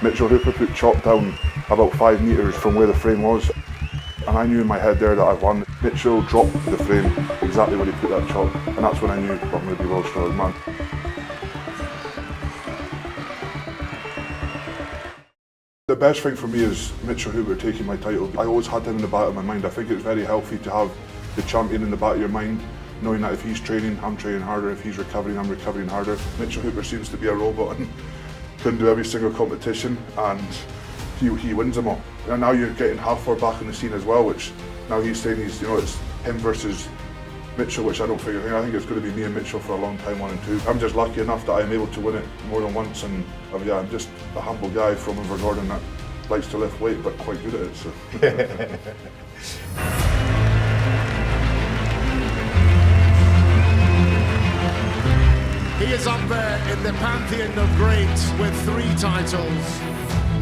Mitchell Hooper put chop down about 5 metres from where the frame was, and I knew in my head there that I won. Mitchell dropped the frame exactly where he put that chop, and that's when I knew I'm going to be world's strongest man. The best thing for me is Mitchell Hooper taking my title. I always had him in the back of my mind. I think it's very healthy to have the champion in the back of your mind, knowing that if he's training, I'm training harder. If he's recovering, I'm recovering harder. Mitchell Hooper seems to be a robot and can do every single competition, and he wins them all. And now you're getting half far back on the scene as well, which now he's saying it's him versus Mitchell, which I don't think. I think it's going to be me and Mitchell for a long time, 1 and 2. I'm just lucky enough that I'm able to win it more than once, and I'm just a humble guy from Invergordon that likes to lift weight but quite good at it. So. He is up there in the pantheon of greats with 3 titles.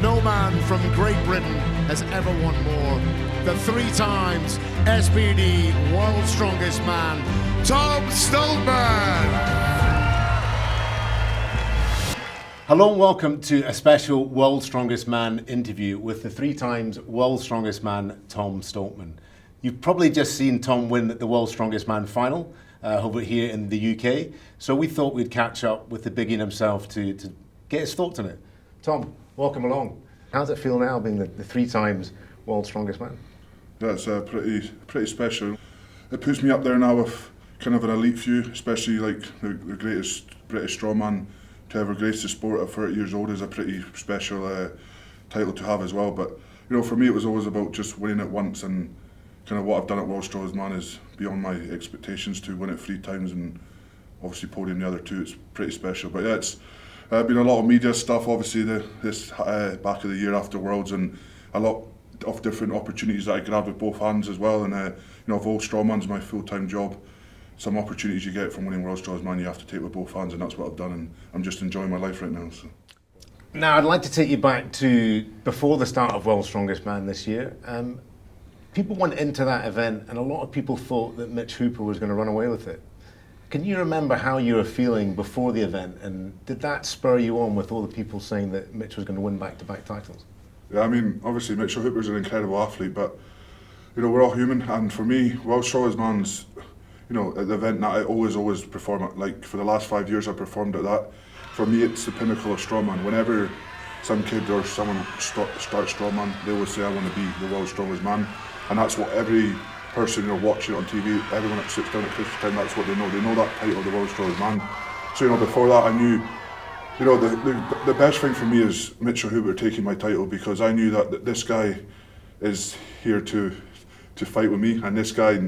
No man from Great Britain has ever won more. The 3 times SPD World's Strongest Man, Tom Stoltman. Hello and welcome to a special World's Strongest Man interview with the 3 times World's Strongest Man, Tom Stoltman. You've probably just seen Tom win the World's Strongest Man final over here in the UK, so we thought we'd catch up with the big in himself to get his thoughts on it. Tom, welcome along. How does it feel now being the 3 times World's Strongest Man? That's pretty special. It puts me up there now with kind of an elite few, especially like the greatest British strongman to ever grace the sport at 30 years old is a pretty special title to have as well. But for me it was always about just winning it once, and kind of what I've done at World's Strongest Man is beyond my expectations. To win it 3 times and obviously podium the other 2, it's pretty special. But yeah, it's been a lot of media stuff obviously this back of the year after Worlds, and a lot of different opportunities that I grabbed with both hands as well. And if all strongman's my full-time job, some opportunities you get from winning World's Strongest Man you have to take with both hands, and that's what I've done, and I'm just enjoying my life right now. So. Now I'd like to take you back to before the start of World's Strongest Man this year. People went into that event and a lot of people thought that Mitch Hooper was going to run away with it. Can you remember how you were feeling before the event, and did that spur you on with all the people saying that Mitch was going to win back-to-back titles? Yeah, I mean, obviously Mitchell Hooper's an incredible athlete, but we're all human, and for me, World's Strongest Man's at the event that I always perform at. Like for the last 5 years I performed at that. For me it's the pinnacle of strongman. Whenever some kid or someone starts strongman, they always say I want to be the world's strongest man, and that's what every person watching it on TV, everyone that sits down at Christmas time, that's what they know. They know that title, the world's strongest man. So before that I knew the best thing for me is Mitchell Hooper taking my title, because I knew that this guy is here to fight with me, and this guy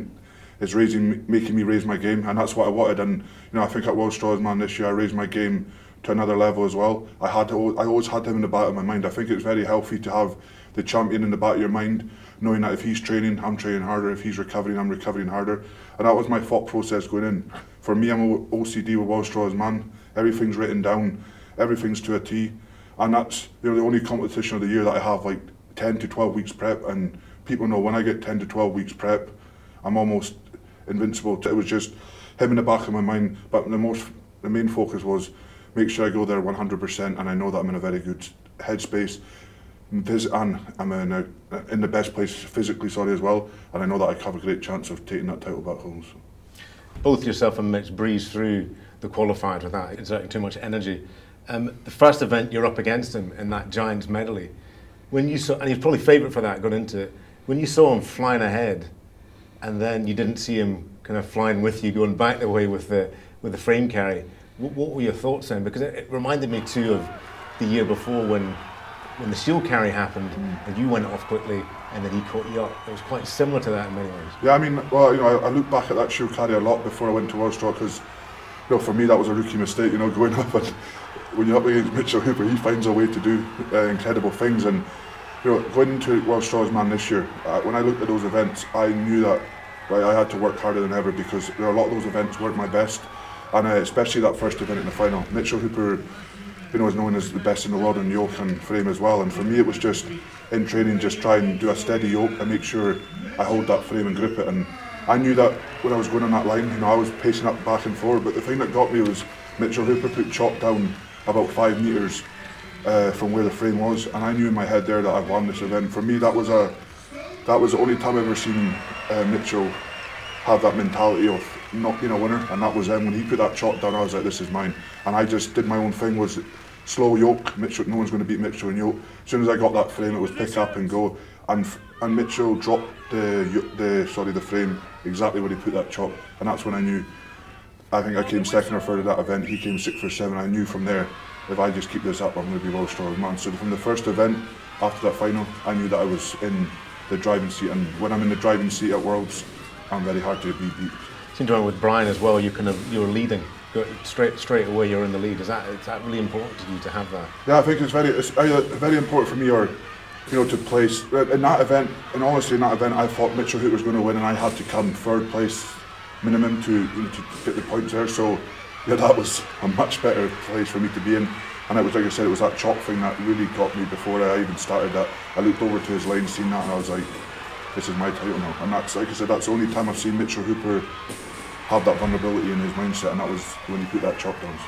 is making me raise my game, and that's what I wanted. And I think at World's Strongest Man this year I raised my game to another level as well. I always had him in the back of my mind. I think it's very healthy to have the champion in the back of your mind, knowing that if he's training, I'm training harder. If he's recovering, I'm recovering harder. And that was my thought process going in. For me, I'm OCD with World's Strongest Man. Everything's written down, everything's to a T, and that's the only competition of the year that I have like 10 to 12 weeks prep. And people know when I get 10 to 12 weeks prep, I'm almost invincible. It was just him in the back of my mind, but the main focus was make sure I go there 100%, and I know that I'm in a very good headspace, and I'm in the best place physically, as well, and I know that I have a great chance of taking that title back home. So. Both yourself and Mitch breezed through the qualifiers without exerting too much energy. The first event you're up against him in that Giants medley, when you saw, and he's probably favourite for that, got into it, when you saw him flying ahead, and then you didn't see him kind of flying with you, going back the way with the frame carry. What were your thoughts then? Because it reminded me too of the year before when the shield carry happened and you went off quickly and then he caught you up. It was quite similar to that in many ways. Yeah, I mean, well, I look back at that shield carry a lot before I went to World Strong, because for me that was a rookie mistake. Going up, and when you're up against Mitchell Hooper, he finds a way to do incredible things. And going into World's Strongest Man this year, when I looked at those events, I knew that I had to work harder than ever, because a lot of those events weren't my best, and especially that first event in the final. Mitchell Hooper, is known as the best in the world in yoke and frame as well, and for me it was just in training, just try and do a steady yoke and make sure I hold that frame and grip it. And I knew that when I was going on that line, I was pacing up back and forward, but the thing that got me was Mitchell Hooper put chop down about 5 metres from where the frame was, and I knew in my head there that I've won this event. For me, that was the only time I've ever seen Mitchell have that mentality of not being a winner, and that was then when he put that chop down. I was like, this is mine, and I just did my own thing. Was slow yoke. Mitchell, no one's going to beat Mitchell in yoke. As soon as I got that frame, it was pick up and go, and Mitchell dropped the frame exactly where he put that chop, and that's when I knew. I think I came second or third at that event. He came 6th or 7th. I knew from there, if I just keep this up, I'm going to be world's strongest man. So from the first event after that final, I knew that I was in the driving seat, and when I'm in the driving seat at Worlds, I'm very hard to be beat. Seemed to with Brian as well. You were leading straight away. You're in the lead. Is that really important to you to have that? Yeah, I think it's very important for me, to place in that event. And honestly, in that event, I thought Mitchell Hook was going to win, and I had to come 3rd place minimum to get the points there. So yeah, that was a much better place for me to be in. And it was, like I said, it was that chop thing that really got me before I even started that. I looked over to his line, seen that, and I was like, this is my title now. And that's, like I said, that's the only time I've seen Mitchell Hooper have that vulnerability in his mindset, and that was when he put that chop down. So.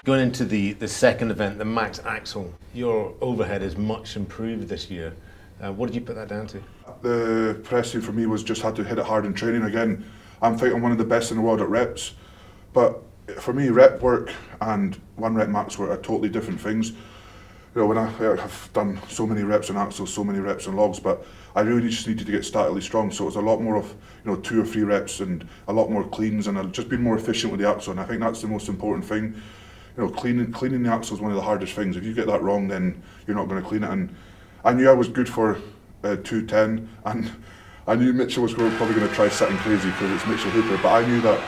Going into the second event, the max axle, your overhead is much improved this year. What did you put that down to? The pressing for me was just had to hit it hard in training. Again, I'm fighting one of the best in the world at reps, but for me, rep work and 1 rep max work are totally different things. When I've done so many reps on axles, so many reps on logs, but I really just needed to get statically strong. So it was a lot more of 2 or 3 reps and a lot more cleans, and I've just been more efficient with the axle. And I think that's the most important thing. Cleaning the axle is one of the hardest things. If you get that wrong, then you're not going to clean it. And I knew I was good for 210, and I knew Mitchell was probably going to try something crazy because it's Mitchell Hooper. But I knew that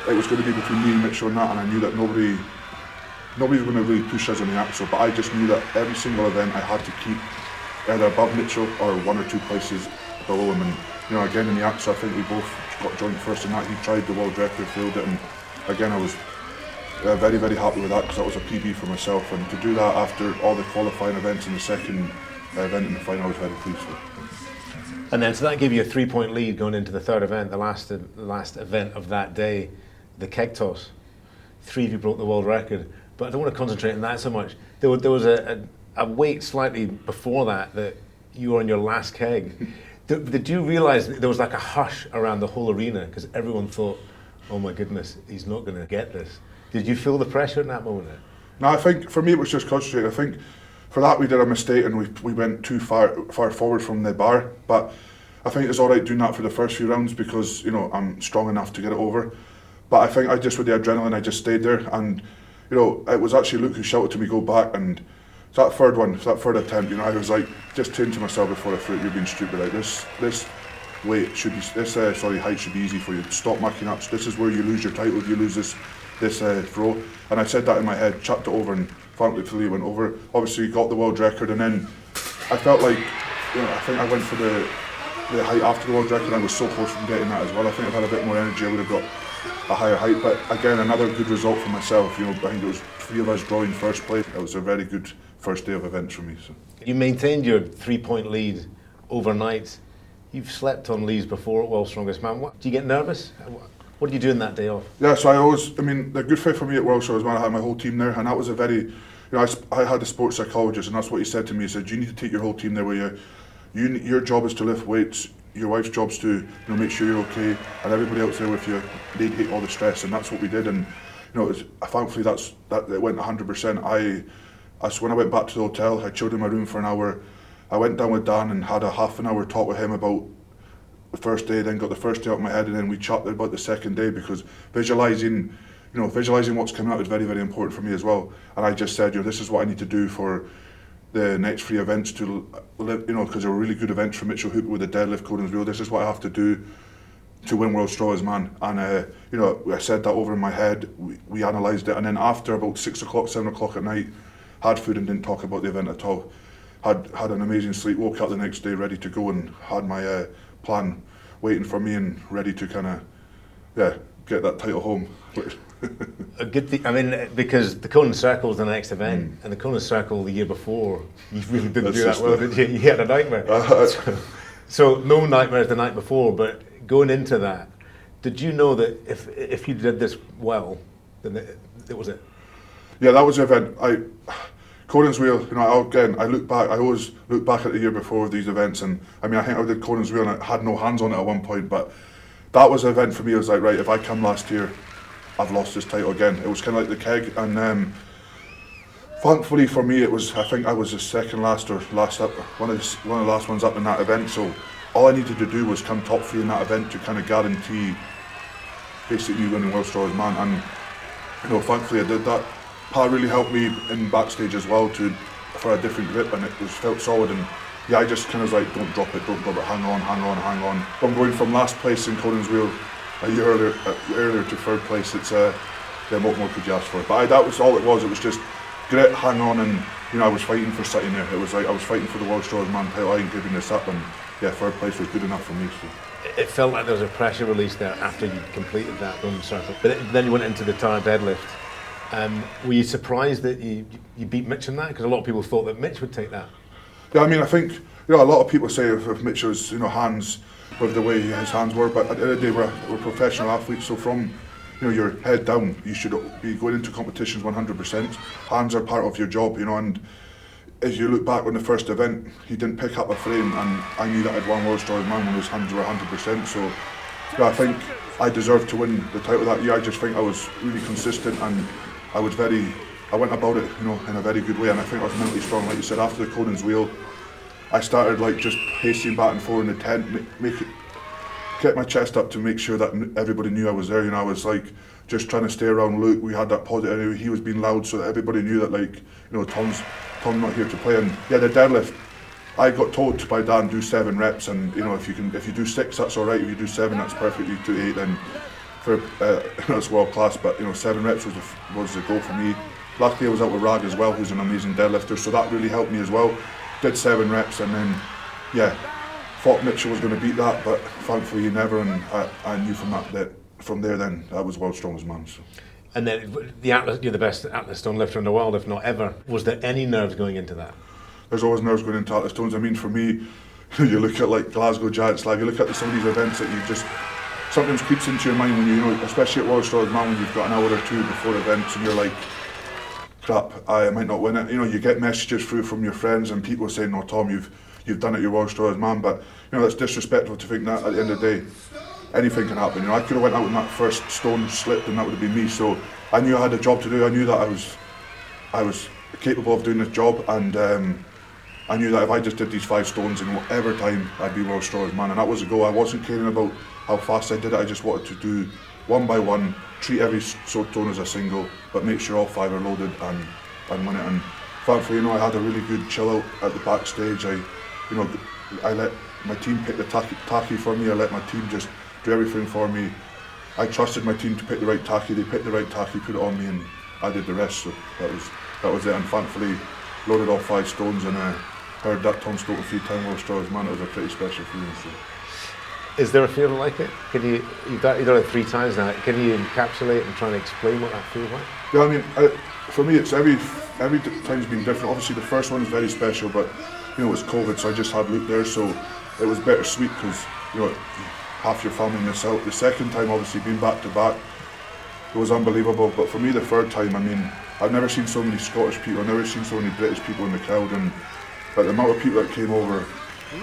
it was going to be between me and Mitchell and that, and I knew that nobody was going to really push us on the axle. But I just knew that every single event I had to keep either above Mitchell or 1 or 2 places below him. And again in the axle, I think we both got joined first in that. He tried the world record, failed it, and again I was very, very happy with that because that was a PB for myself. And to do that after all the qualifying events in the second event in the final, I was very pleased with. And then, so that gave you a 3-point lead going into the third event, the last event of that day, the keg toss. 3 of you broke the world record, but I don't want to concentrate on that so much. There was a weight slightly before that you were on your last keg. Did you realise that there was like a hush around the whole arena because everyone thought, oh my goodness, he's not going to get this? Did you feel the pressure in that moment? No, I think for me it was just concentrating. I think for that we did a mistake and we went too far forward from the bar, but I think it's alright doing that for the first few rounds because I'm strong enough to get it over. But I think I just, with the adrenaline, I just stayed there, and it was actually Luke who shouted to me, go back, and that third attempt, I was like, just saying to myself before I threw it, you're being stupid, like this weight should be, height should be easy for you, stop mucking up, this is where you lose your title if you lose this throw. And I said that in my head, chucked it over, and thankfully it went over. Obviously got the world record, and then I felt like, I think I went for the height after the world record, and I was so close from getting that as well. I think if I had a bit more energy I would have got a higher height, but again another good result for myself. I think it was 3 of us drawing first place. It was a very good first day of events for me. So. You maintained your 3-point lead overnight. You've slept on leads before at World's Strongest Man. Do you get nervous? What do you do in that day off? Yeah, so the good thing for me at World's Strongest Man, I had my whole team there, and that was a very, I had a sports psychologist, and that's what he said to me. He said, you need to take your whole team there where your job is to lift weights, your wife's job's to make sure you're okay, and everybody else there with you, they'd hate all the stress, and that's what we did. And thankfully that it went 100%. When I went back to the hotel, I chilled in my room for an hour. I went down with Dan and had a half an hour talk with him about the first day, then got the first day out of my head, and then we chatted about the second day, because visualising what's coming out is very, very important for me as well. And I just said, this is what I need to do for the next 3 events to live, because they were really good events for Mitchell Hooper with the deadlift, code and wheel. This is what I have to do to win World's Strongest Man. And I said that over in my head. We analysed it, and then after about 6 o'clock, 7 o'clock at night, had food and didn't talk about the event at all. Had an amazing sleep, woke up the next day ready to go, and had my plan waiting for me and ready to get that title home. A good thing, because the Conan Circle was the next event, and the Conan Circle the year before, you really didn't do that well, did you? You had a nightmare. So no nightmares the night before, but going into that, did you know that if you did this well, then it was it? Yeah, that was the event. Conan's Wheel, you know, I look back, I always look back at the year before these events, and I mean, I think I did Conan's Wheel and I had no hands on it at one point, but that was the event for me. I was like, right, if I come last year, I've lost this title again. It was kind of like the keg, and thankfully for me, I think I was the second last or last up, one of the last ones up in that event, so all I needed to do was come top 3 in that event to kind of guarantee basically winning World Strongest Man, and you know, thankfully I did that. Pa really helped me in backstage as well for a different grip, and it felt solid. And yeah, I just kind of was like, don't drop it, hang on. I'm going from last place in Conan's Wheel a year earlier to 3rd place. It's yeah, what more could you ask for? But that was all it was. It was just grit, hang on, and you know, I was fighting for something there. It was like I was fighting for the World Strongest Man title. I ain't giving this up, and yeah, 3rd place was good enough for me. So. It felt like there was a pressure release there after you completed that run circle. But then you went into the tower deadlift. Were you surprised that you beat Mitch in that? Because a lot of people thought that Mitch would take that. Yeah, I mean, I think, you know, a lot of people say if Mitch was, you know, hands with the way his hands were, but at the end of the day, we're professional athletes, so from, you know, your head down, you should be going into competitions 100%. Hands are part of your job, you know, and as you look back on the first event, he didn't pick up a frame, and I knew that I'd won World Strongest Man when his hands were 100%, so yeah, I think I deserved to win the title that year. I just think I was really consistent, and I went about it, you know, in a very good way, and I think I was mentally strong. Like you said, after the Conan's Wheel, I started like just pacing back and forth in the tent, get my chest up to make sure that everybody knew I was there. You know, I was like just trying to stay around Luke. We had that positive energy. He was being loud, so that everybody knew that, like, you know, Tom's not here to play. And yeah, the deadlift, I got told by Dan, do 7 reps, and you know, if you do 6, that's all right. If you do 7, that's perfect. If you do 8, then that's world class. But you know, 7 reps was the goal for me. Luckily I was out with Rag as well, who's an amazing deadlifter, so that really helped me as well. Did 7 reps, and then yeah, thought Mitchell was going to beat that, but thankfully he never, and I knew from there then I was World's Strongest Man. So. And then the Atlas, you're the best Atlas stone lifter in the world, if not ever. Was there any nerves going into that? There's always nerves going into Atlas stones. I mean, for me, you look at like Glasgow Giant Slag, you look at some of these events that you just, sometimes creeps into your mind when you know, especially at World's Strongest Man, when you've got an hour or 2 before events and you're like, crap, I might not win it. You know, you get messages through from your friends and people saying, no, Tom, you've done it, you're World's Strongest Man, but you know, that's disrespectful to think that at the end of the day, anything can happen. You know, I could have went out when that first stone slipped and that would have been me, so I knew I had a job to do. I knew that I was capable of doing this job, and I knew that if I just did these 5 stones in whatever time, I'd be World's Strongest Man, and that was the goal. I wasn't caring about how fast I did it, I just wanted to do one by one, treat every stone as a single, but make sure all 5 are loaded and win it. And thankfully, you know, I had a really good chill out at the backstage. I let my team pick the tacky for me. I let my team just do everything for me. I trusted my team to pick the right tacky. They picked the right tacky, put it on me, and I did the rest. So that was it. And thankfully, loaded all 5 stones, and heard that Tom Stoltman 3-time World's Strongest Man. It was a pretty special feeling. So. Is there a feeling like it? You've done it 3 times now. Can you encapsulate and try and explain what that feels like? Yeah, I mean, for me, it's every time's been different. Obviously, the first one is very special, but you know, it was COVID, so I just had Luke there, so it was bittersweet because you know, half your family miss out. The second time, obviously, being back to back, it was unbelievable. But for me, the 3rd time, I mean, I've never seen so many Scottish people. I've never seen so many British people in the crowd, and like, the amount of people that came over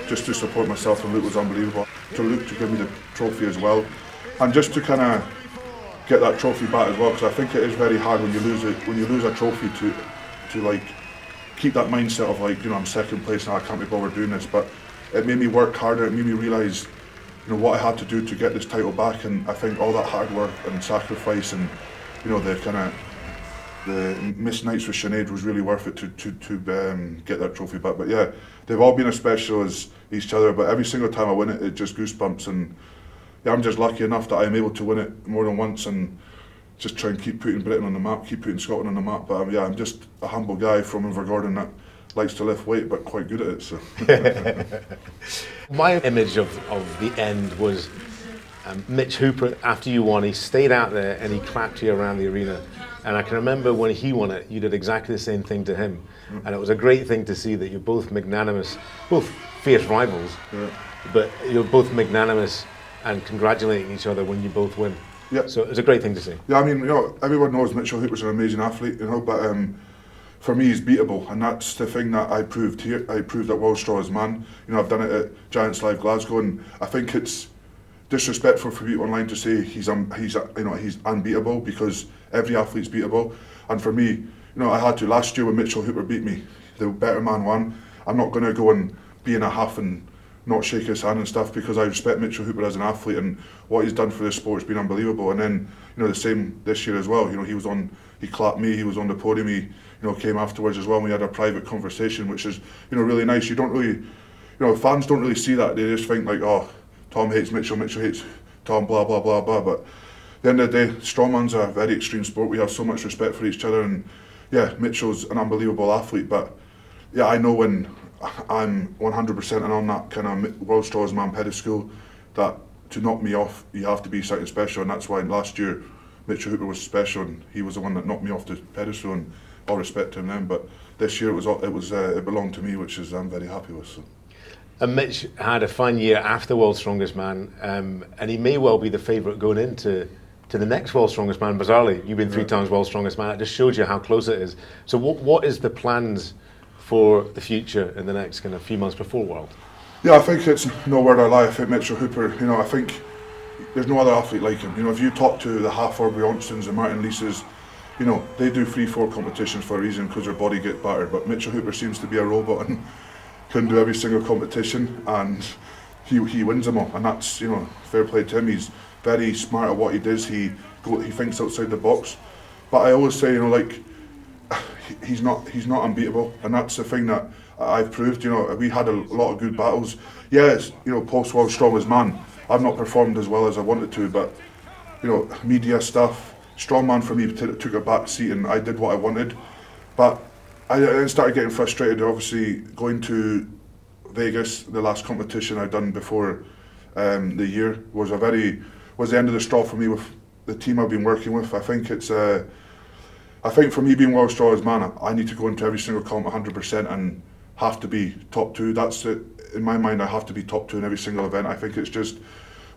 just to support myself and Luke was unbelievable. To Luke to give me the trophy as well, and just to kind of get that trophy back as well, because I think it is very hard when you lose a trophy to like keep that mindset of like, you know, I'm 2nd place now, I can't be bothered doing this. But it made me work harder. It made me realise, you know, what I had to do to get this title back, and I think all that hard work and sacrifice and you know, the missed nights with Sinead was really worth it to get that trophy back. But yeah, they've all been as special as each other, but every single time I win it, it just goosebumps, and yeah, I'm just lucky enough that I'm able to win it more than once and just try and keep putting Britain on the map, keep putting Scotland on the map. But yeah, I'm just a humble guy from Invergordon that likes to lift weight but quite good at it. So. My image of the end was Mitch Hooper, after you won, he stayed out there and he clapped you around the arena. And I can remember when he won it, you did exactly the same thing to him. And it was a great thing to see that you're both magnanimous, both fierce rivals, but you're both magnanimous and congratulating each other when you both win. Yeah. So it's a great thing to see. Yeah, I mean, everyone knows Mitchell Hooper's an amazing athlete, but for me, he's beatable, and that's the thing that I proved here. I proved at World Strongest Man. I've done it at Giants Live Glasgow, and I think it's disrespectful for people online to say he's unbeatable, because every athlete's beatable. And for me, I had to last year when Mitchell Hooper beat me, the better man won. I'm not going to go and be in a huff and not shake his hand and stuff, because I respect Mitchell Hooper as an athlete, and what he's done for this sport has been unbelievable. And then the same this year as well. He clapped me, he was on the podium, he came afterwards as well, and we had a private conversation, which is really nice. You don't really, fans don't really see that. They just think like, oh, Tom hates Mitchell, Mitchell hates Tom, blah blah blah blah. But at the end of the day, strongman's a very extreme sport. We have so much respect for each other, and yeah, Mitchell's an unbelievable athlete. But yeah, I know when I'm 100% and on that kind of World Strongest Man pedestal, that to knock me off, you have to be something special, and that's why last year Mitchell Hooper was special, and he was the one that knocked me off the pedestal, and all respect to him then. But this year it belonged to me, which is I'm very happy with. So. And Mitch had a fine year after World's Strongest Man, and he may well be the favourite going into the next World's Strongest Man. Bizarrely, you've been 3 times World's Strongest Man. It just shows you how close it is. So what is the plans for the future in the next kind of few months before World? Yeah, I think it's no word I lie. I think Mitchell Hooper, I think there's no other athlete like him. If you talk to the Halford Johnsons and Martin Leases, they do 3-4 competitions for a reason, because their body gets battered. But Mitchell Hooper seems to be a robot and can do every single competition, and he wins them all. And that's fair play to him. He's very smart at what he does. He thinks outside the box. But I always say, he's not unbeatable, and that's the thing that I've proved. We had a lot of good battles. Yes, post World Strongest Man, I've not performed as well as I wanted to, but media stuff, strongman for me took a back seat, and I did what I wanted. But I then started getting frustrated. Obviously, going to Vegas, the last competition I'd done before the year, was the end of the straw for me with the team I've been working with. I think for me being World Strongest Man, I need to go into every single comp 100% and have to be top 2. That's it. In my mind, I have to be top 2 in every single event. I think it's just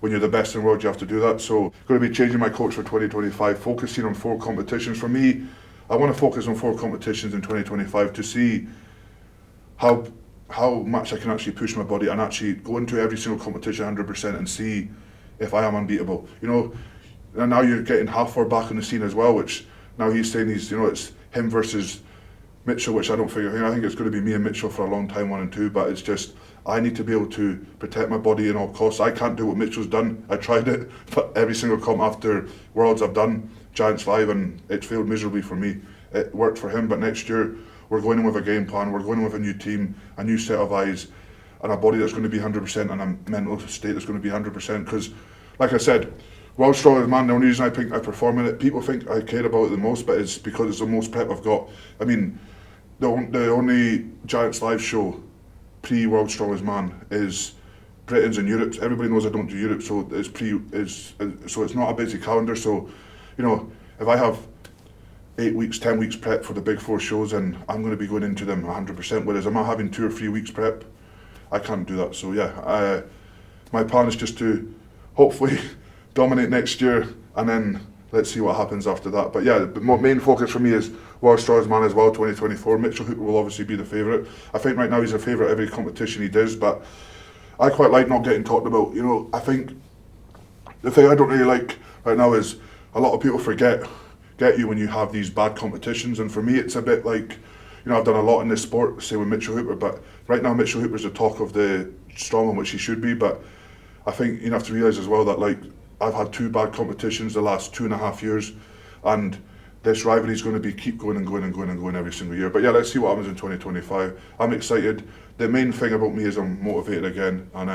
when you're the best in the world, you have to do that. So, going to be changing my coach for 2025, focusing on 4 competitions. For me, I want to focus on 4 competitions in 2025 to see how much I can actually push my body and actually go into every single competition 100% and see if I am unbeatable. And now you're getting Halford back in the scene as well, which now he's saying it's him versus Mitchell, which I don't think. I think it's going to be me and Mitchell for a long time, 1 and 2. But it's just I need to be able to protect my body at all costs. I can't do what Mitchell's done. I tried it, but every single comp after Worlds I've done Giants Live, and it failed miserably for me. It worked for him, but next year we're going in with a game plan. We're going in with a new team, a new set of eyes, and a body that's going to be 100%, and a mental state that's going to be 100%. Because, like I said, World's Strongest Man, the only reason I think I perform in it, people think I care about it the most, but it's because it's the most prep I've got. I mean, the only Giants Live show pre-World's Strongest Man is Britain's and Europe's. Everybody knows I don't do Europe, so it's not a busy calendar. So, if I have 8 weeks, 10 weeks prep for the big 4 shows, and I'm going to be going into them 100%. Whereas I'm not having 2 or 3 weeks prep, I can't do that. So yeah, my plan is just to hopefully dominate next year, and then let's see what happens after that. But yeah, the main focus for me is World Strongest Man as well, 2024. Mitchell Hooper will obviously be the favourite. I think right now he's a favourite every competition he does, but I quite like not getting talked about. I think the thing I don't really like right now is a lot of people get you when you have these bad competitions, and for me it's a bit like, I've done a lot in this sport, say with Mitchell Hooper, but right now Mitchell Hooper's the talk of the strongman, which he should be. But I think you have to realise as well that I've had 2 bad competitions the last 2.5 years, and this rivalry is going to keep going and going and going and going every single year. But yeah, let's see what happens in 2025. I'm excited. The main thing about me is I'm motivated again, and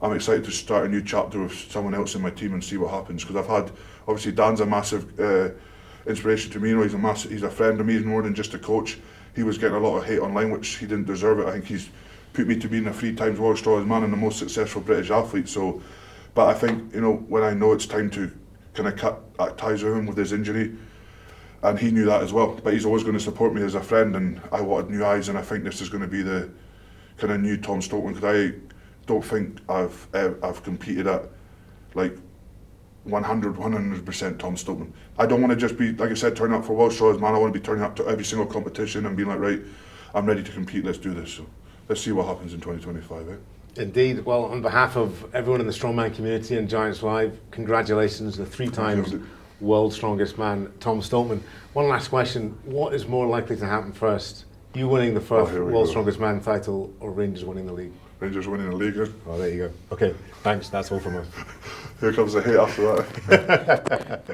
I'm excited to start a new chapter with someone else in my team and see what happens. Because I've had, obviously Dan's a massive inspiration to me. He's a friend of me, he's more than just a coach. He was getting a lot of hate online, which he didn't deserve it. I think he's put me to being a 3 times World Strongest Man and the most successful British athlete. So, but I think, when I know it's time to kind of cut ties with him with his injury, and he knew that as well. But he's always going to support me as a friend, and I wanted new eyes, and I think this is going to be the kind of new Tom Stoltman, because I don't think I've competed at 100% Tom Stoltman. I don't want to just be, like I said, turning up for World Strongest Man. I want to be turning up to every single competition and being like, right, I'm ready to compete, let's do this. So let's see what happens in 2025, eh? Indeed. Well, on behalf of everyone in the strongman community and Giants Live, congratulations, the 3 times world's strongest man, Tom Stoltman. One last question. What is more likely to happen first? You winning the first world's strongest man title or Rangers winning the league? Rangers winning the league. Oh, there you go. Okay, thanks. That's all from us. Here comes the hate after that.